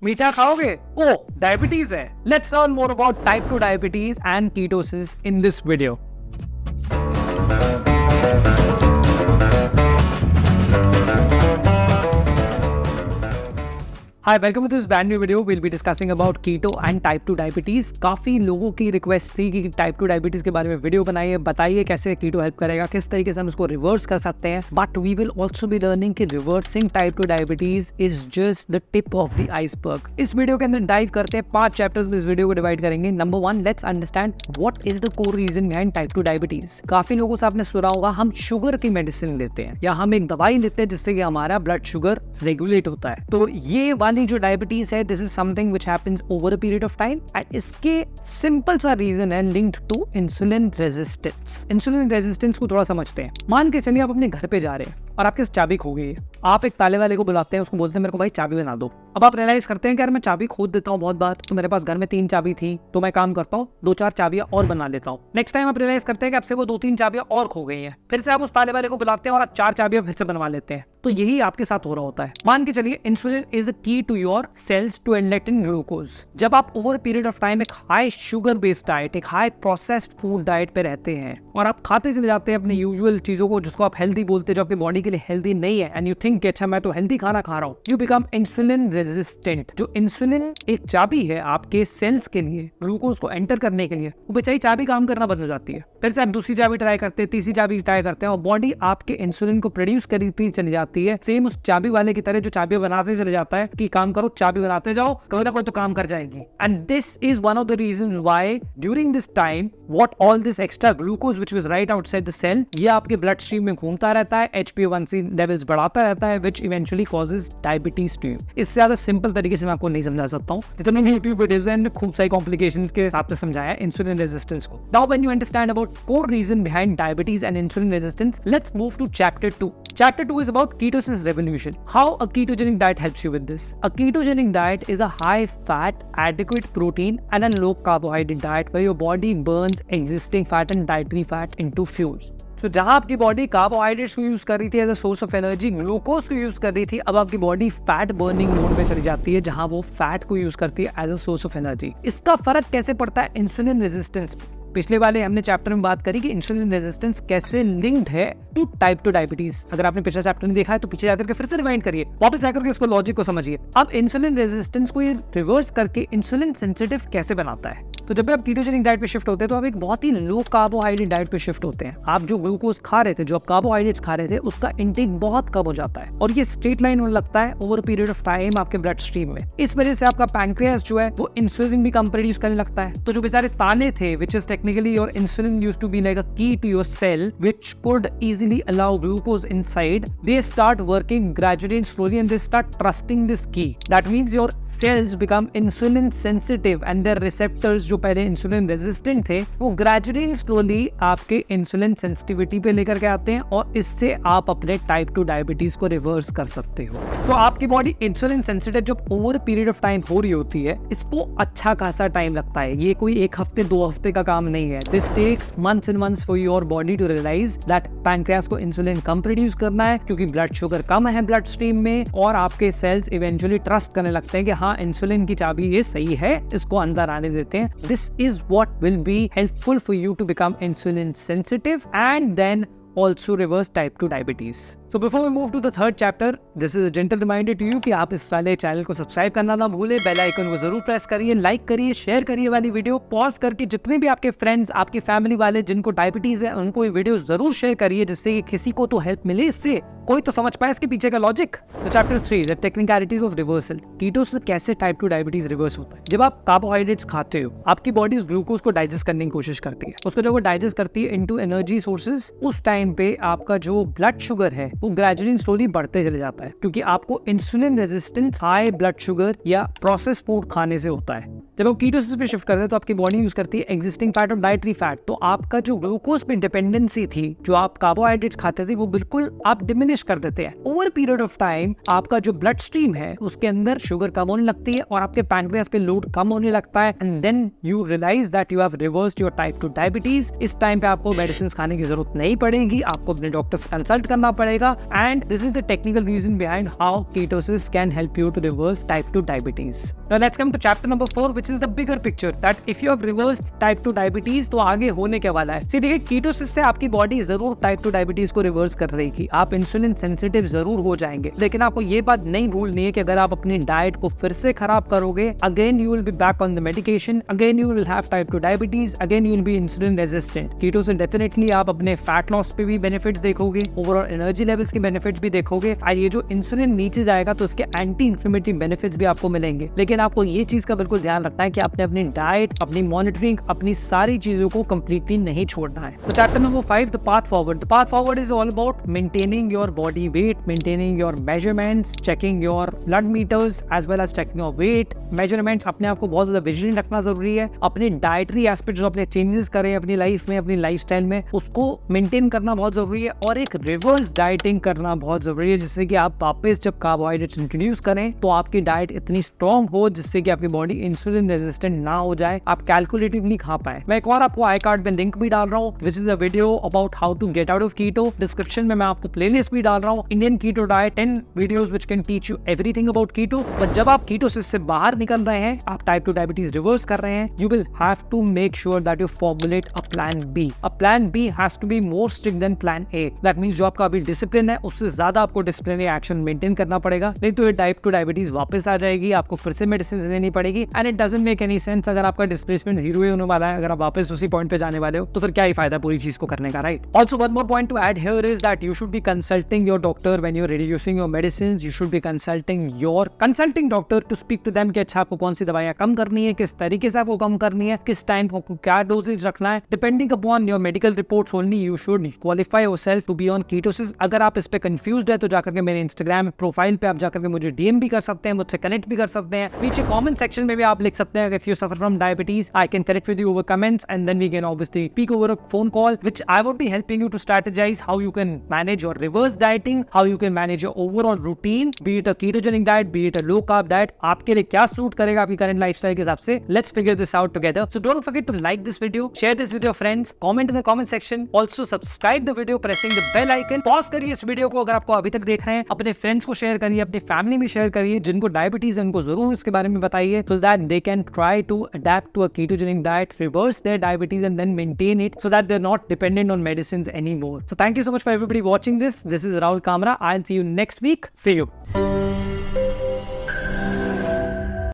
मीठा खाओगे? ओ डायबिटीज है। Let's learn more about type 2 diabetes and ketosis in this video. Hi, welcome to this brand new video. Will be discussing about keto and type 2 diabetes. काफी लोगों की request थी कि type 2 diabetes के बारे में वीडियो बनाइए, बताइए कैसे कीटो हेल्प करेगा, किस तरीके से हम उसको रिवर्स कर सकते हैं। But we will also be learning कि reversing type 2 diabetes is just the tip of the iceberg. इस वीडियो के अंदर डाइव करते हैं, 5 चैप्टर्स में इस वीडियो को डिवाइड करेंगे। Number 1, let's understand what is the core reason behind type 2 diabetes. काफी लोगों से आपने सुना होगा हम शुगर की मेडिसिन लेते हैं या हम एक दवाई लेते हैं जिससे कि हमारा ब्लड शुगर रेगुलेट होता है। तो ये वाली जो डायबिटीज है, this is something which happens over a period of time and इसके सिंपल सा रीजन है linked to insulin resistance। Insulin resistance को थोड़ा समझते हैं। मान के चलिए आप अपने घर पे जा रहे हैं और आपके चाबी खो गई है। आप एक ताले वाले को बुलाते हैं, उसको बोलते हैं मेरे को भाई चाबी बना दो। अब आप रियलाइज करते हैं कि यार मैं चाबी खोद देता हूँ बहुत बार, तो मेरे पास घर में 3 चाबी थी, तो मैं काम करता हूँ 2-4 चाबियां और बना लेता हूँ। नेक्स्ट टाइम आप रियलाइज करते हैं कि आपसे वो 2-3 चाबियां और खो गई हैं। फिर से आप उस ताले वाले को बुलाते हैं और आप 4 चाबियां फिर से बनवा लेते हैं। तो यही आपके साथ हो रहा होता है। मान के चलिए insulin is the key to your cells to inlet in glucose. जब आप ओवर पीरियड ऑफ टाइम एक हाई शुगर बेस्ड डाइट, एक हाई प्रोसेस्ड फूड डाइट पे रहते हैं और आप खाते चले जाते हैं अपने यूजुअल चीजों को जिसको आप हेल्दी बोलते हैं, जो आपकी बॉडी के लिए हेल्दी नहीं है, एंड यू थिंक अच्छा मैं तो हेल्दी खाना खा रहा हूँ, यू बिकम इंसुलिन रेजिस्टेंट। जो इंसुलिन एक चाबी है आपके सेल्स के लिए ग्लूकोज को एंटर करने के लिए, वो बेचारी चाबी काम करना बंद हो जाती है। फिर से आप दूसरी चाबी ट्राई करते हैं, तीसरी चाबी ट्राई करते हैं और बॉडी आपके इंसुलिन को प्रोड्यूस करती चली जाती है। सेम उस चाबी वाले की तरह जो चाबी बनाते चले जाता है कि काम करो, चाबी बनाते जाओ, कोई ना कोई तो काम कर जाएगी। And this is one of the reasons why during this time what all this extra glucose which was right outside the cell, ये आपके ब्लड स्ट्रीम में घूमता रहता है, HbA1c लेवल्स बढ़ाता रहता है, which eventually causes diabetes to you. इससे ज्यादा सिंपल तरीके से मैं आपको नहीं समझा सकता हूँ। जितने भी यूट्यूब वीडियोस हैं खूब सारी कॉम्प्लिकेशंस के साथ में समझाया है इंसुलिन रेजिस्टेंस को। Now when you understand about core reason behind diabetes and insulin resistance, let's move to chapter 2. Chapter 2 is about ketosis revolution. How a ketogenic diet helps you with this. A ketogenic diet is a high fat, adequate protein and a low carbohydrate diet where your body burns existing fat and dietary fat into fuel. So, जहां आपकी body carbohydrates को use कर रही थी as a source of energy, glucose को use कर रही थी, अब आपकी बॉडी फैट बर्निंग मोड में चली जाती है जहां वो फैट को यूज करती है as a source of energy. इसका फर्क कैसे पड़ता है इंसुलिन रेजिस्टेंस पे? पिछले वाले हमने चैप्टर में बात करी कि इंसुलिन रेजिस्टेंस कैसे लिंक्ड है टू टाइप 2 डायबिटीज। अगर आपने पिछला चैप्टर नहीं देखा है तो पीछे जाकर के फिर से रिवाइंड करिए, वापस आकर के इसको लॉजिक को समझिए। अब इंसुलिन रेजिस्टेंस को ये रिवर्स करके इंसुलिन सेंसिटिव कैसे बनाता है? तो जब भी आप कीटोजेनिक डाइट पे शिफ्ट होते हैं तो आप एक बहुत ही लो कार्बोहाइड्रेट डाइट पे शिफ्ट होते हैं। आप जो ग्लूकोज खा रहे थे, जो आप कार्बोहाइड्रेट्स खा रहे थे, उसका इंटेक बहुत कम हो जाता है और ये स्ट्रेट लाइन में लगता है ओवर पीरियड ऑफ टाइम आपके ब्लड स्ट्रीम में। इस वजह से आपका पैंक्रियास जो है वो इंसुलिन भी कम प्रोड्यूस करने लगता है। तो जो बेचारे ताले थे, which is technically your insulin used to be like a key to your cell which could easily allow glucose inside, they start working gradually and slowly and they start trusting this key. That means your cells become insulin sensitive and their receptors जो पहले insulin resistant थे वो gradually slowly आपके insulin sensitivity पे लेकर के आते हैं और इससे आप अपने टाइप 2 डायबिटीज को रिवर्स कर सकते हो। तो आपकी बॉडी इंसुलिन सेंसिटिव जब ओवर पीरियड ऑफ टाइम हो रही होती है, इसको अच्छा खासा टाइम लगता है। ये कोई 1 हफ्ते 2 हफ्ते का काम नहीं है। This takes months and months for your body to realise that pancreas को इंसुलिन कम प्रोड्यूस करना है क्योंकि ब्लड शुगर कम है ब्लड स्ट्रीम में, और आपके सेल्स इवेंचुअली ट्रस्ट करने लगते हैं कि हाँ इंसुलिन की चाबी ये सही है, इसको अंदर आने देते हैं। This is what will be helpful for you to become insulin sensitive and then also reverse type 2 diabetes. So before we move to the third chapter, this is a gentle reminder to you कि आप इस वाले channel को subscribe करना ना भूले, bell icon को जरूर प्रेस करिए, लाइक करिए, शेयर करिए वाली वीडियो, पॉज करके जितने भी आपके फ्रेंड्स, आपकी फैमिली वाले जिनको डायबिटीज है उनको ये वीडियो जरूर शेयर करिए जिससे कि किसी को तो हेल्प मिले, इससे कोई तो समझ पाए इसके पीछे का लॉजिक। तो chapter 3, the technicalities of reversal. Ketose से कैसे टाइप 2 डायबिटीज रिवर्स होता है? जब आप कार्बोहाइड्रेट्स खाते हो, आपकी बॉडी उस ग्लूकोज को डाइजेस्ट करने की कोशिश करती है। उसको जब वो डाइजेस्ट करती है इनटू एनर्जी सोर्सेज, उस टाइम पे आपका जो ब्लड शुगर है वो ग्रेजुअली बढ़ते चले जाता है क्योंकि आपको insulin resistance high blood sugar या प्रोसेस फूड खाने से होता है। जब आप कीटोसिस पे शिफ्ट करते हैं तो आपकी बॉडी यूज करती है एग्जिस्टिंग फैट और डाइटरी फैट, तो आपका जो ग्लूकोज पे डिपेंडेंसी थी, जो आप कार्बोहाइड्रेट्स खाते थे, वो बिल्कुल आप डिमिनिश कर देते हैं। ओवर पीरियड ऑफ टाइम आपका जो ब्लड स्ट्रीम है उसके अंदर शुगर कम होने लगती है और आपके पैनक्रियास पे लोड कम होने लगता है, and then you realise that you have reversed your type 2 diabetes. इस टाइम पे आपको मेडिसिन खाने की जरूरत नहीं पड़ेगी, आपको अपने डॉक्टर से कंसल्ट करना पड़ेगा, and this is the technical reason behind how ketosis can help you to reverse type 2 diabetes. Now let's come to chapter number 4, which is the bigger picture that if you have reversed type 2 diabetes तो आगे होने क्या वाला है। देखिए, ketosis से आपकी body जरूर टाइप 2 डायबिटीज को रिवर्स कर रहेगी, आप इंसुलिन सेंसिटिव जरूर हो जाएंगे, लेकिन आपको ये बात नहीं भूलनी है कि अगर आप अपनी डाइट को फिर से खराब करोगे, again you will be back on the medication, again you will have type 2 diabetes, again you will be insulin resistant. Keto से डेफिनेटली आप अपने फैट लॉस पे भी बेनिफिट्स देखोगे, ओवरऑल एनर्जी लेवल्स के बेनिफिट्स भी देखोगे, और ये जो इंसुलिन नीचे जाएगा तो उसके एंटी इन्फ्लेमेटरी बेनिफिट्स भी आपको मिलेंगे। लेकिन आपको ये चीज का बिल्कुल ध्यान रखना है कि आपने अपनी डाइट, अपनी मॉनिटरिंग, अपनी सारी चीजों को कंप्लीटली नहीं छोड़ना है। तो chapter number 5, the path forward. The path forward is all about maintaining your body weight, maintaining your measurements, checking your blood meters as well as checking your weight measurements. अपने आप को बहुत ज्यादा विजिलेंट रखना जरूरी है। अपने डाइटरी एस्पेक्ट जो अपने चेंजेस करें अपनी लाइफ में, अपनी लाइफस्टाइल में, उसको मेंटेन करना बहुत जरूरी है, और एक रिवर्स डाइटिंग करना बहुत जरूरी है, जिससे कि आप वापस जब कार्बोहाइड्रेट्स इंट्रोड्यूस करें तो आपकी डाइट इतनी स्ट्रॉन्ग हो जिससे कि आपकी बॉडी इंसुलिन रेजिस्टेंट ना हो जाए, आप कैलकुलेटिवली खा पाए। मैं एक और आपको आई कार्ड में लिंक भी डाल रहा हूँ, which is a video about how to get out of keto. Description में मैं आपको प्लेलिस्ट भी डाल रहा हूँ, Indian keto diet 10 videos which can teach you everything about keto. But जब आप कीटोसिस से बाहर निकल रहे हैं, आप टाइप 2 डायबिटीज रिवर्स कर रहे हैं, you will have to make sure that you formulate a plan B. A plan B has to be more strict than plan A. That means जो आपका अभी डिसिप्लिन है उससे ज्यादा आपको डिसिप्लिनरी एक्शन मेंटेन करना पड़ेगा, नहीं तो ये टाइप 2 डायबिटीज वापस आ जाएगी, आपको फिर से मेडिसिन लेनी पड़ेगी, and it doesn't make any sense. अगर आपका डिस्प्लेसमेंट 0 ही होने वाला है, अगर आप वापस उसी पॉइंट पे जाने वाले हो, तो फिर क्या ही फायदा पूरी चीज को करने का, right? Also one more point to add here is that you should be consulting your doctor when you are reducing your medicine. You should be consulting doctor to speak to them कि अच्छा आपको कौन सी दवाइयां कम करनी है, किस तरीके से आपको कम करनी है, किस टाइम आपको क्या डोजेज रखना है। Depending upon your medical reports only you should qualify yourself to be on ketosis. अगर आप इस पे कंफ्यूज्ड है तो जाकर के मेरे इंस्टाग्राम प्रोफाइल पे आप जाकर के मुझे डीएम भी कर सकते हैं, मुझसे कनेक्ट भी कर सकते हैं। नीचे कमेंट सेक्शन में भी आप लिख सकते हैं if you suffer from diabetes, I can connect with you over comments, and then we can obviously speak over a phone call, which I would be helping you to strategize how you can manage your reverse dieting, how you can manage your overall routine, be it a ketogenic diet, be it a low carb diet, आपके लिए क्या suit करेगा आपकी current lifestyle के हिसाब से। Let's figure this out together. So don't forget to like this video, share this with your friends, comment in the comment section, also subscribe the video pressing the bell icon. Pause करिए इस video को अगर आपको अभी तक देख रहे हैं, अपने फ्रेंड्स को शेयर करिए, अपनी फैमिली में शेयर करिए, जिनको डायबिटीज है उनको जरूर इसके बारे में बताइए, so that they can try to adapt to a ketogenic diet, reverse their diabetes, and then maintain it so that they're not dependent on medicines anymore. So thank you so much for everybody watching this. This is Rahul Kamra. I'll see you next week. See you.